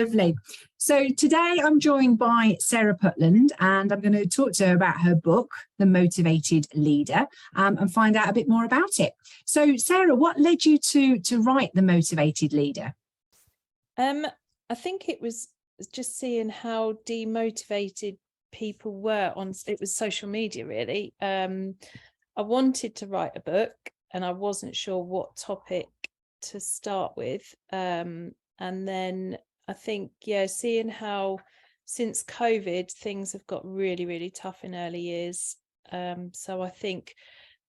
Lovely. So today I'm joined by Sarah Putland, and I'm going to talk to her about her book, The Motivated Leader, and find out a bit more about it. So Sarah, what led you to write The Motivated Leader? I think it was just seeing how demotivated people were it was social media, really. I wanted to write a book and I wasn't sure what topic to start with. And then I think, seeing how since COVID, things have got really, really tough in early years. So I think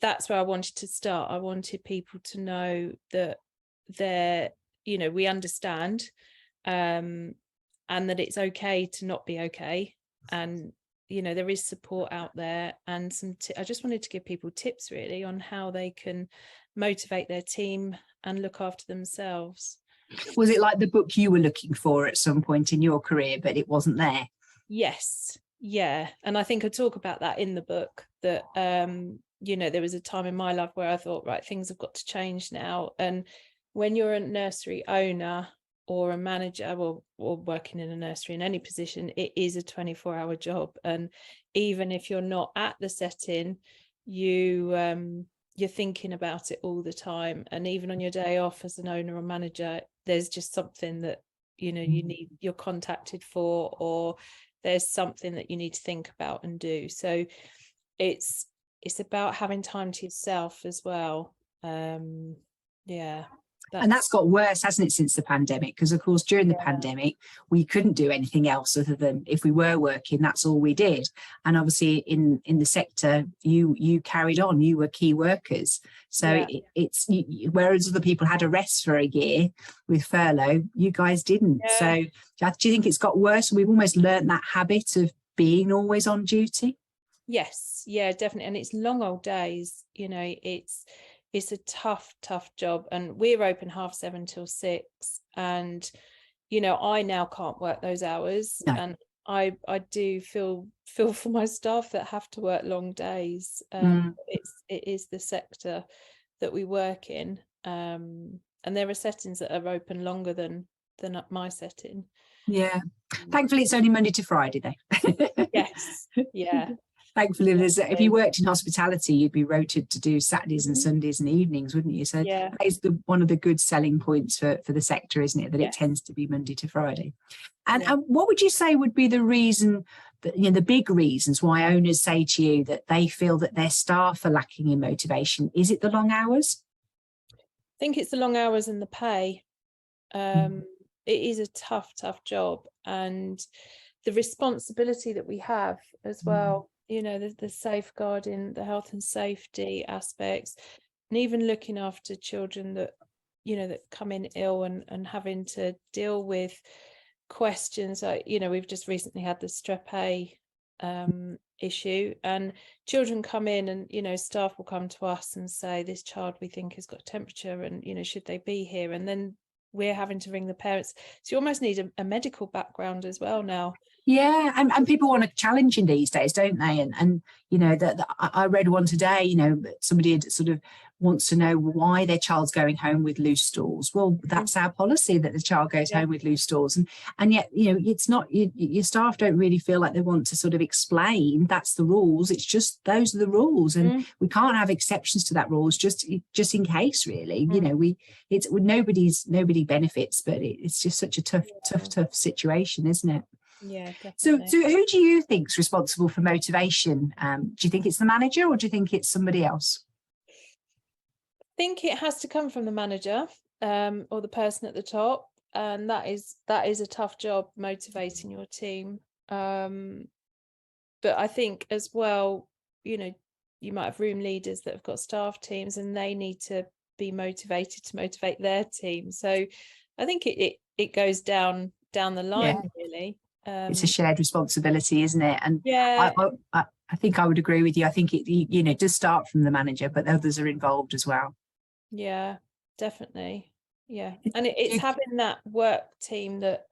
that's where I wanted to start. I wanted people to know that we understand, and that it's okay to not be okay. And, there is support out there, and I just wanted to give people tips really on how they can motivate their team and look after themselves. Was it like the book you were looking for at some point in your career, but it wasn't there? Yes. Yeah. And I think I talk about that in the book, that, there was a time in my life where I thought, right, things have got to change now. And when you're a nursery owner or a manager or working in a nursery in any position, it is a 24-hour job. And even if you're not at the setting, you're thinking about it all the time. And even on your day off as an owner or manager, there's just something that you're contacted for, or there's something that you need to think about and do. So it's about having time to yourself as well. And that's got worse, hasn't it, since the pandemic? Because of course during the pandemic we couldn't do anything else other than, if we were working, that's all we did. And obviously in the sector you carried on, you were key workers. So it's whereas other people had a rest for a year with furlough, you guys didn't. So do you think it's got worse? We've almost learned that habit of being always on duty. Yes, definitely. And it's long old days, it's a tough job, and we're open 7:30 till 6, and I now can't work those hours. No. And I do feel for my staff that have to work long days. It is the sector that we work in, and there are settings that are open longer than my setting. Thankfully it's only Monday to Friday though. Yes. Thankfully, if you worked in hospitality, you'd be rotated to do Saturdays and Sundays and evenings, wouldn't you? So that is one of the good selling points for the sector, isn't it? That it tends to be Monday to Friday. And what would you say would be the reason, that, the big reasons why owners say to you that they feel that their staff are lacking in motivation? Is it the long hours? I think it's the long hours and the pay. It is a tough job, and the responsibility that we have as well. The safeguarding, the health and safety aspects, and even looking after children that that come in ill and having to deal with questions like, we've just recently had the strep A issue, and children come in and staff will come to us and say, this child we think has got temperature, and should they be here? And then we're having to ring the parents. So you almost need a medical background as well now. And people want a challenge in these days, don't they? And that I read one today, somebody sort of wants to know why their child's going home with loose stools. Well, that's our policy, that the child goes home with loose stools, and yet it's not, your staff don't really feel like they want to sort of explain that's the rules. It's just those are the rules, and we can't have exceptions to that rules just in case, really. Nobody benefits, but it's just such a tough situation, isn't it? Yeah, definitely. So who do you think's responsible for motivation? Do you think it's the manager, or do you think it's somebody else? I think it has to come from the manager, or the person at the top, and that is a tough job, motivating your team. But I think as well, you might have room leaders that have got staff teams, and they need to be motivated to motivate their team. So I think it goes down the line, really. It's a shared responsibility, isn't it? And I think I would agree with you. I think it does start from the manager, but others are involved as well. Yeah, definitely. Yeah, and it's having that work team that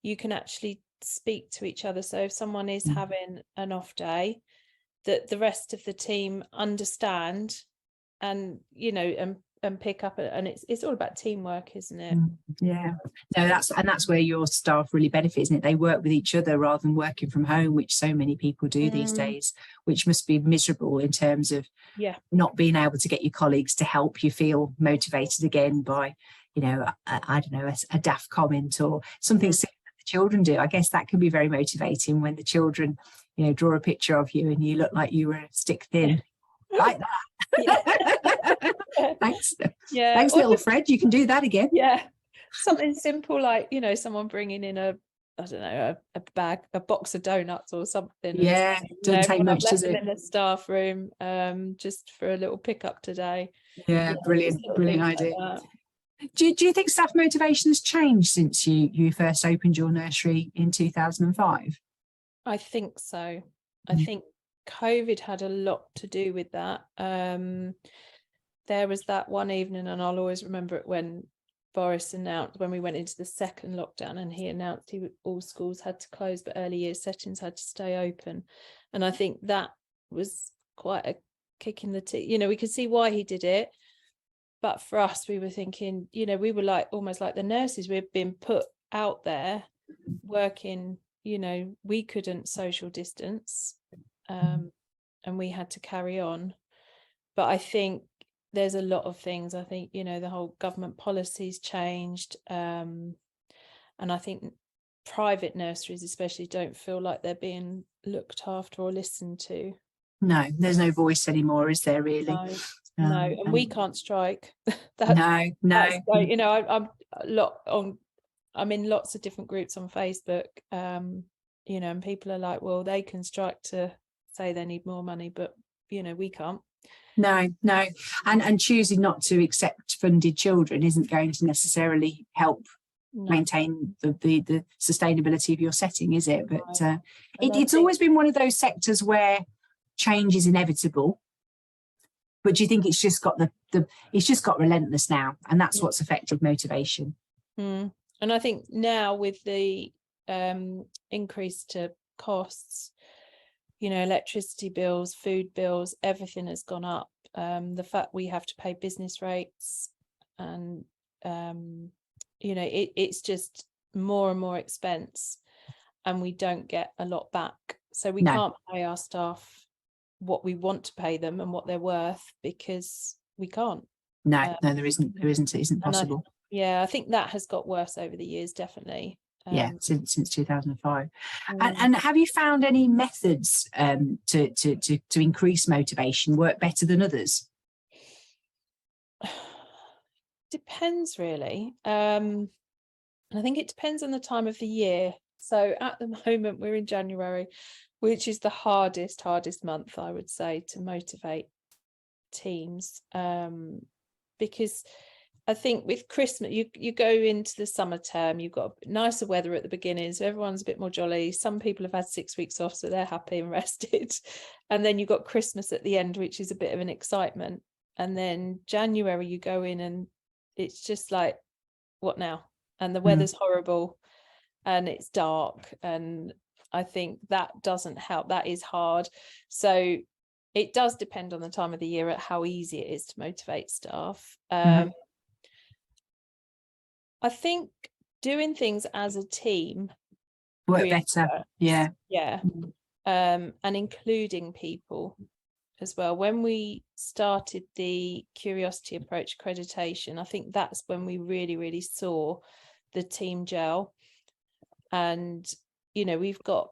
you can actually speak to each other. So if someone is having an off day, that the rest of the team understand, and and and pick up, and it's all about teamwork, isn't it? Yeah, no, that's where your staff really benefit, isn't it? They work with each other rather than working from home, which so many people do these days, which must be miserable in terms of not being able to get your colleagues to help you feel motivated again by, you know, I don't know, a daft comment or something that the children do. I guess that can be very motivating when the children, you know, draw a picture of you and you look like you were stick thin. Like that. Thanks. Thanks, little Fred. You can do that again. Yeah. Something simple like, you know, someone bringing in a box of donuts or something. Yeah, doesn't take much, does it? In the staff room, just for a little pickup today. Yeah, brilliant idea. Like do you think staff motivation has changed since you first opened your nursery in 2005? I think so. I think COVID had a lot to do with that. There was that one evening, and I'll always remember it, when Boris announced, when we went into the second lockdown, and he announced all schools had to close, but early years settings had to stay open. And I think that was quite a kick in the teeth. You know, we could see why he did it, but for us, we were thinking, you know, we were like almost like the nurses. We've been put out there working. You know, we couldn't social distance, and we had to carry on. But I think there's a lot of things. I think, you know, the whole government policies changed, and I think private nurseries especially don't feel like they're being looked after or listened to. No, there's no voice anymore, is there really? No, and we can't strike. No. Like, you know, I'm in lots of different groups on Facebook, you know, and people are like, well, they can strike to say they need more money, but, you know, we can't. No, and choosing not to accept funded children isn't going to necessarily help maintain the sustainability of your setting, is it? But it's always been one of those sectors where change is inevitable. But do you think it's just got it's just got relentless now, and that's what's affected motivation? And I think now with the increase to costs, you know, electricity bills, food bills, everything has gone up. The fact we have to pay business rates, and you know, it's just more and more expense, and we don't get a lot back. So we can't pay our staff what we want to pay them and what they're worth, because we can't. No, there isn't. It isn't possible. I think that has got worse over the years, definitely. Since 2005. And have you found any methods to increase motivation work better than others? Depends really. And I think it depends on the time of the year. So at the moment we're in January, which is the hardest month, I would say, to motivate teams, because I think with Christmas, you go into the summer term, you've got nicer weather at the beginning, so everyone's a bit more jolly. Some people have had 6 weeks off, so they're happy and rested. And then you've got Christmas at the end, which is a bit of an excitement. And then January, you go in and it's just like, what now? And the weather's horrible and it's dark. And I think that doesn't help. That is hard. So it does depend on the time of the year at how easy it is to motivate staff. I think doing things as a team work really better. And including people as well. When we started the Curiosity Approach accreditation, I think that's when we really saw the team gel. And, you know, we've got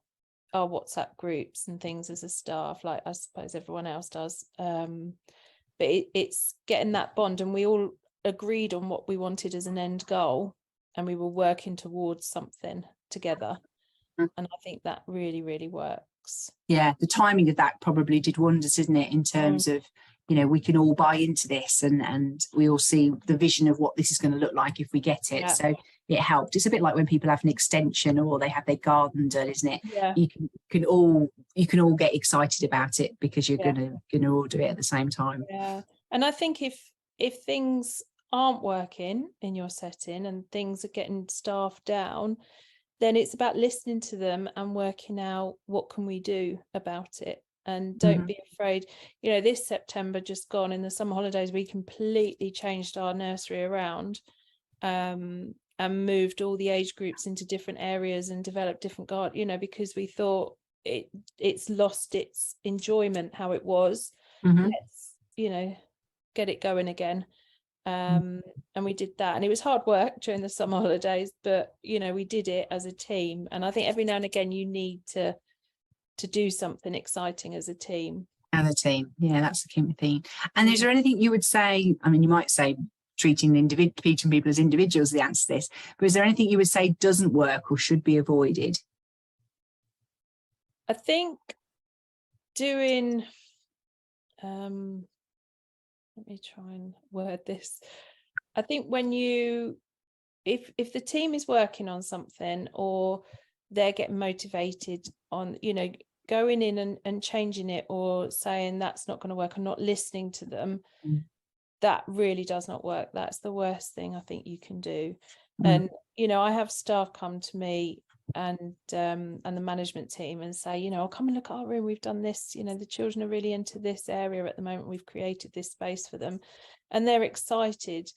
our WhatsApp groups and things as a staff, like I suppose everyone else does. But it's getting that bond, and we all agreed on what we wanted as an end goal, and we were working towards something together. And I think that really works. Yeah, the timing of that probably did wonders, didn't it, in terms of, you know, we can all buy into this, and we all see the vision of what this is going to look like if we get it. So it helped. It's a bit like when people have an extension or they have their garden done, isn't it? You can all get excited about it because you're gonna all do it at the same time. And I think if things aren't working in your setting and things are getting staff down, then it's about listening to them and working out what can we do about it. and don't be afraid. This September just gone, in the summer holidays, we completely changed our nursery around, and moved all the age groups into different areas and developed different because we thought it's lost its enjoyment how it was. Let's get it going again. And we did that, and it was hard work during the summer holidays, but we did it as a team. And I think every now and again you need to do something exciting as a team. Yeah, that's the key thing. And is there anything you would say, I mean, you might say treating people as individuals the answer to this, but is there anything you would say doesn't work or should be avoided? I think doing let me try and word this. I think when if the team is working on something, or they're getting motivated on, going in and changing it, or saying that's not going to work, and not listening to them, that really does not work. That's the worst thing I think you can do. And, I have staff come to me and the management team and say, I'll come and look at our room, we've done this, the children are really into this area at the moment, we've created this space for them, and they're excited.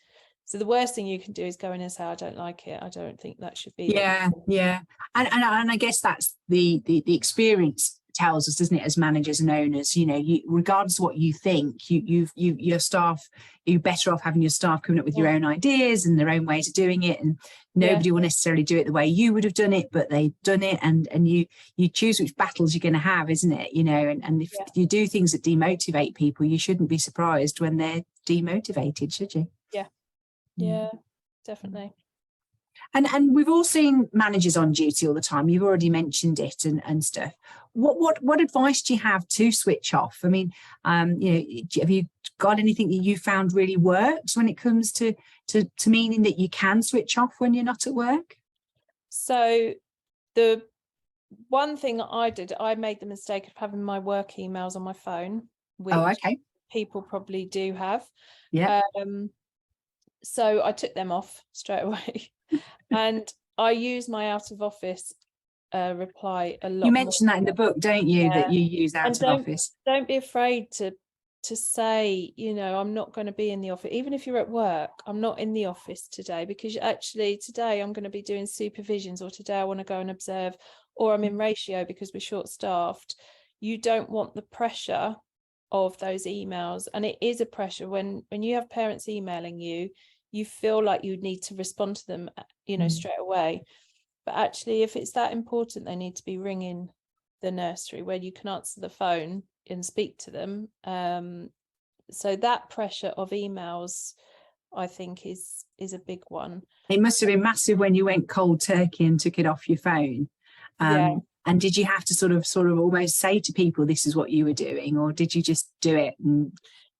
So the worst thing you can do is go in and say, I don't like it, I don't think that should be there. And I guess that's the experience tells us, doesn't it, as managers and owners, regardless of what you think, your staff, you're better off having your staff coming up with your own ideas and their own ways of doing it, and nobody will necessarily do it the way you would have done it, but they've done it, and you choose which battles you're going to have, isn't it? And if you do things that demotivate people, you shouldn't be surprised when they're demotivated, should you? Yeah, definitely. And we've all seen managers on duty all the time. You've already mentioned it and stuff. What advice do you have to switch off? I mean, have you got anything that you found really works when it comes to meaning that you can switch off when you're not at work? So the one thing that I did, I made the mistake of having my work emails on my phone, which people probably do have. So I took them off straight away. And I use my out of office reply a lot. You mentioned that in the book, don't you? That you use out of office. Don't be afraid to say, I'm not going to be in the office, even if you're at work. I'm not in the office today, because actually today I'm going to be doing supervisions, or today I want to go and observe, or I'm in ratio because we're short staffed. You don't want the pressure of those emails, and it is a pressure when you have parents emailing you. You feel like you need to respond to them, straight away. But actually, if it's that important, they need to be ringing the nursery where you can answer the phone and speak to them. So that pressure of emails, I think, is a big one. It must have been massive when you went cold turkey and took it off your phone. And did you have to sort of almost say to people, this is what you were doing, or did you just do it?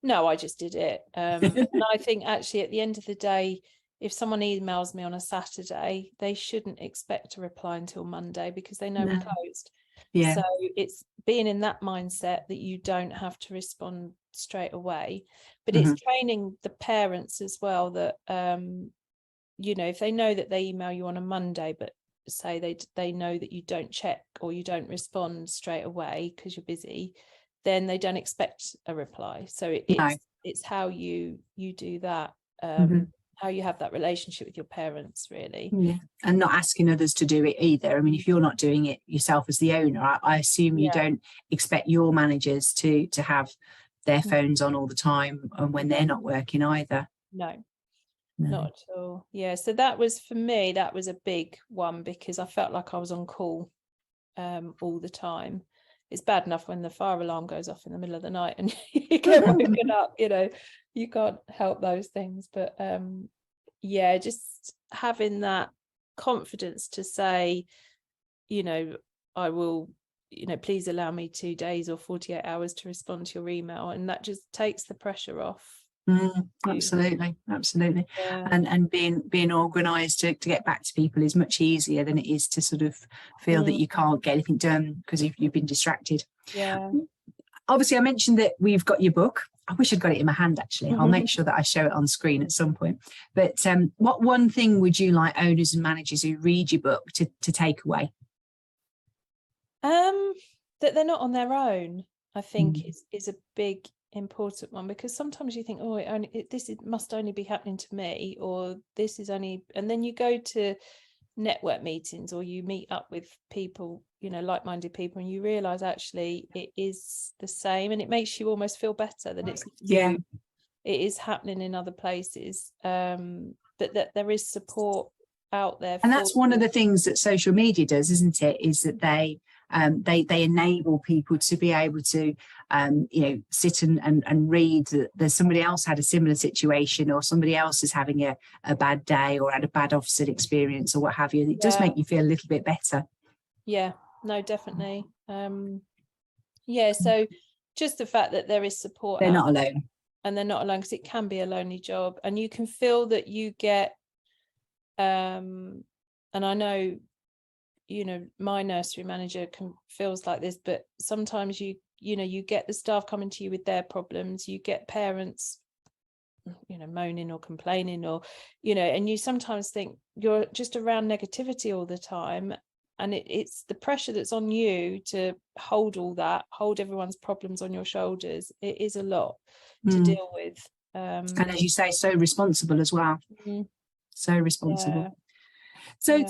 No, I just did it. And I think actually at the end of the day, if someone emails me on a Saturday, they shouldn't expect a reply until Monday, because they know we're closed. So it's being in that mindset that you don't have to respond straight away. But it's training the parents as well that, if they know that they email you on a Monday, but say they know that you don't check or you don't respond straight away because you're busy, then they don't expect a reply. So it's how you do that, how you have that relationship with your parents, really. And not asking others to do it either. I mean, if you're not doing it yourself as the owner, I assume you don't expect your managers to have their phones on all the time and when they're not working either. No, not at all. So that was, for me, that was a big one, because I felt like I was on call all the time. It's bad enough when the fire alarm goes off in the middle of the night and you get woken up, you can't help those things. But just having that confidence to say, I will, please allow me 2 days or 48 hours to respond to your email. And that just takes the pressure off. Absolutely. And being organised to get back to people is much easier than it is to sort of feel that you can't get anything done because you've been distracted. Obviously I mentioned that we've got your book. I wish I'd got it in my hand, actually. I'll make sure that I show it on screen at some point. But what one thing would you like owners and managers who read your book to take away? That they're not on their own. I think is a big important one, because sometimes you think, oh, it must only be happening to me, or this is only, and then you go to network meetings or you meet up with people, you know, like-minded people, and you realize actually it is the same, and it makes you almost feel better that it's you, it is happening in other places, that there is support out there. And that's one of the things that social media does, isn't it, is that they enable people to be able to you know, sit and read that there's somebody else had a similar situation, or somebody else is having a bad day or had a bad opposite experience or what have you. It does make you feel a little bit better. Yeah, no, definitely. Yeah, so just the fact that there is support, they're not alone, and they're not alone, because it can be a lonely job, and you can feel that you get and I know, you know, my nursery manager feels like this, but sometimes you know, you get the staff coming to you with their problems, you get parents, you know, moaning or complaining, or, you know, and you sometimes think you're just around negativity all the time, and it's the pressure that's on you to hold all that, hold everyone's problems on your shoulders. It is a lot to deal with, and as you say, so responsible as well. So responsible. So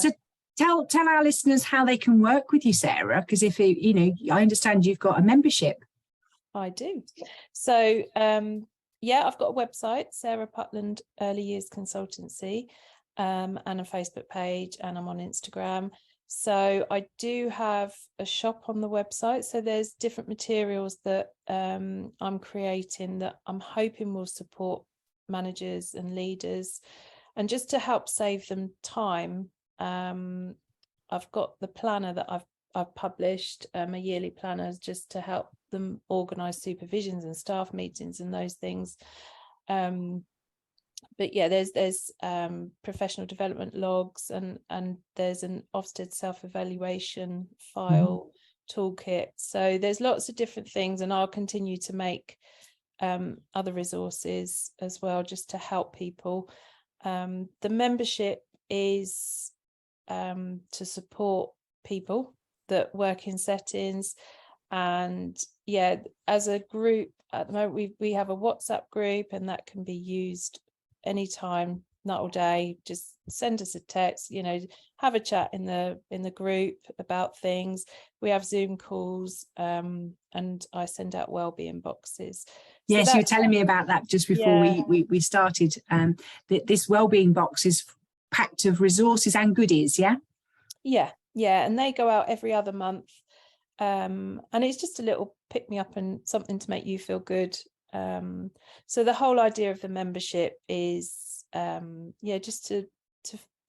tell our listeners how they can work with you, Sarah, because if you know, I understand you've got a membership. I do. So yeah, I've got a website, Sarah Putland Early Years Consultancy, and a Facebook page, and I'm on Instagram. So I do have a shop on the website, so there's different materials that I'm creating that I'm hoping will support managers and leaders, and just to help save them time. I've got the planner that I've published, a yearly planner, just to help them organise supervisions and staff meetings and those things. But yeah, there's professional development logs, and there's an Ofsted self-evaluation file toolkit. So there's lots of different things, and I'll continue to make other resources as well, just to help people. The membership is to support people that work in settings, and yeah, as a group at the moment we have a WhatsApp group, and that can be used anytime, not all day. Just send us a text, you know, have a chat in the group about things. We have Zoom calls, and I send out wellbeing boxes. Yes, you were telling me about that just before we started. This wellbeing box is packed of resources and goodies. Yeah, and they go out every other month, and it's just a little pick me up and something to make you feel good. So the whole idea of the membership is just to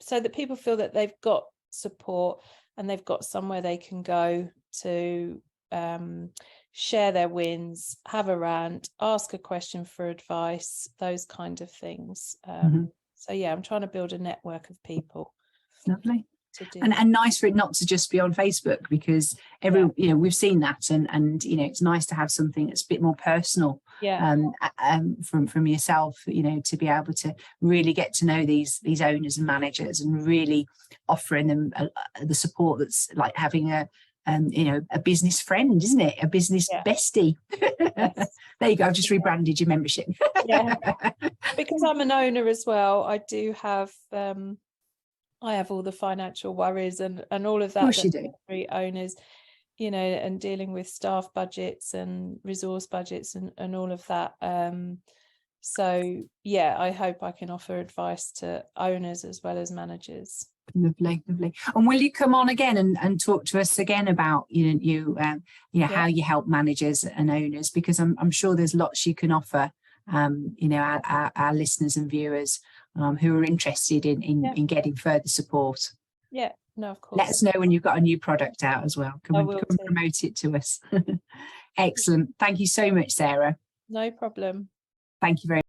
so that people feel that they've got support, and they've got somewhere they can go to share their wins, have a rant, ask a question for advice, those kind of things. So yeah, I'm trying to build a network of people. Lovely. And nice for it not to just be on Facebook, because you know, we've seen that, and you know, it's nice to have something that's a bit more personal from yourself, you know, to be able to really get to know these owners and managers, and really offering them the support that's like having a you know, a business friend, isn't it? A business bestie. Yes. There you go. I've just rebranded your membership. Because I'm an owner as well, I do have I have all the financial worries and all of that. Of course you do. Owners, you know, and dealing with staff budgets and resource budgets and all of that. So yeah, I hope I can offer advice to owners as well as managers. Lovely. And will you come on again and talk to us again about how you help managers and owners, because I'm sure there's lots you can offer you know, our listeners and viewers who are interested in getting further support. Yeah, no, of course. Let us know when you've got a new product out as well. Come and promote it to us. Excellent. Thank you so much, Sarah. No problem. Thank you very much.